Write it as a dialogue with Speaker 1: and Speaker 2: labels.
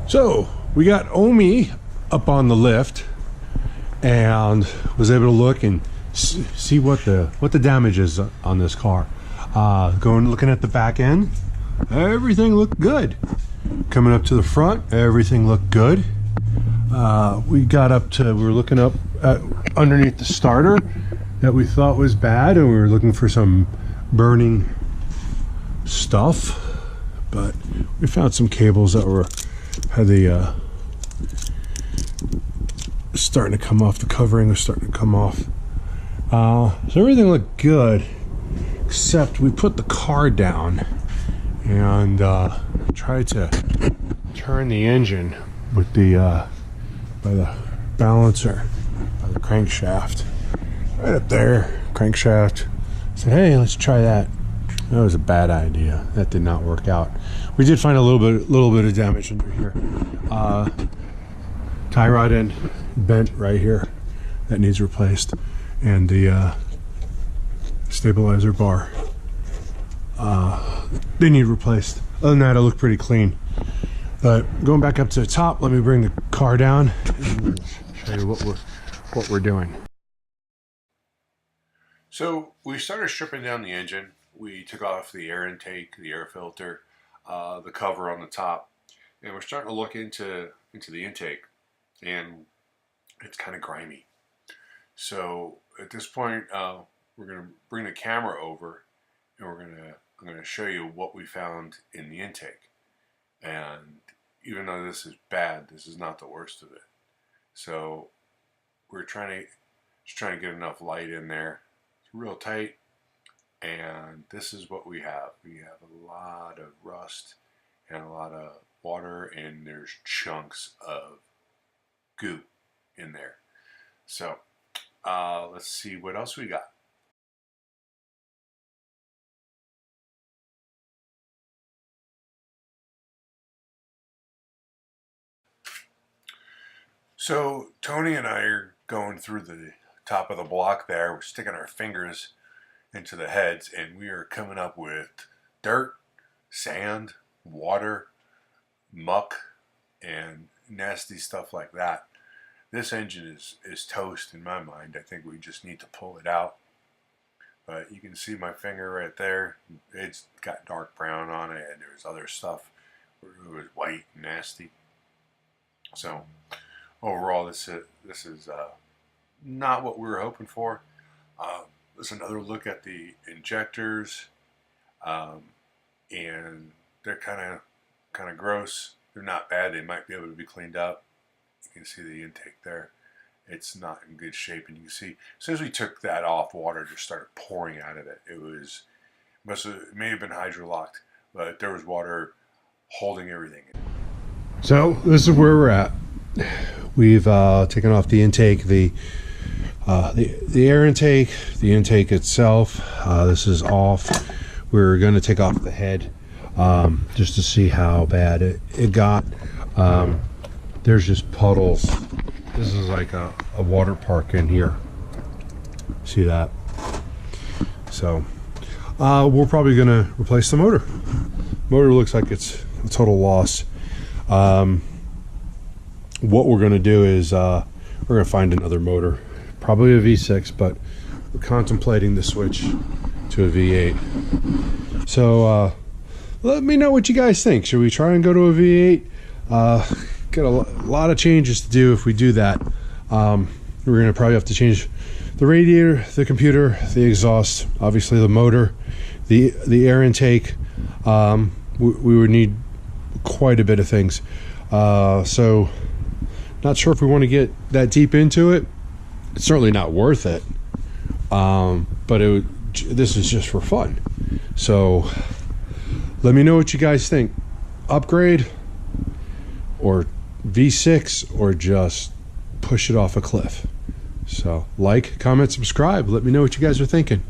Speaker 1: So we got Omi up on the lift and was able to look and see what the damage is on this car. Looking at the back end, everything looked good. Coming up to the front, everything looked good. We were looking up underneath the starter that we thought was bad, and we were looking for some burning stuff, but we found some cables that had the starting to come off. The covering was starting to come off. So everything looked good, except we put the car down and tried to turn the engine with by the balancer, by the crankshaft, right up there, crankshaft. I said, hey, let's try that. That was a bad idea. That did not work out. We did find a little bit of damage under here. Tie rod end bent right here. That needs replaced, and the stabilizer bar. They need replaced. Other than that, it looked pretty clean. But going back up to the top, let me bring the car down and show you what we're doing. So we started stripping down the engine. We took off the air intake, the air filter, the cover on the top, and we're starting to look into the intake, and it's kind of grimy. So at this point, we're going to bring the camera over, and I'm going to show you what we found in the intake. And even though this is bad, this is not the worst of it. So we're trying to get enough light in there. It's real tight, and this is what we have. We have a lot of rust and a lot of water, and there's chunks of goo in there. So let's see what else we got. So Tony and I are going through the top of the block there. We're sticking our fingers into the heads, and we are coming up with dirt, sand, water, muck, and nasty stuff like that. This engine is toast in my mind. I think we just need to pull it out. But you can see my finger right there. It's got dark brown on it, and there's other stuff where it was white and nasty. So overall, this is not what we were hoping for. There's another look at the injectors, and they're kind of gross. They're not bad. They might be able to be cleaned up. You can see the intake there. It's not in good shape, and you can see as soon as we took that off, water just started pouring out of it. It may have been hydrolocked, but there was water holding everything in. So this is where we're at. We've taken off the intake, the air intake, the intake itself. This is off. We're going to take off the head just to see how bad it got. There's just puddles. This is like a water park in here. See that? So we're probably going to replace the motor. Motor looks like it's a total loss. What we're going to do is we're going to find another motor, probably a V6, but we're contemplating the switch to a V8. So let me know what you guys think. Should we try and go to a V8? Got a lot of changes to do if we do that. We're going to probably have to change the radiator, the computer, the exhaust, obviously the motor, the air intake. We would need quite a bit of things. So not sure if we want to get that deep into it. It's certainly not worth it. But this is just for fun. So let me know what you guys think. Upgrade or V6 or just push it off a cliff. So like, comment, subscribe. Let me know what you guys are thinking.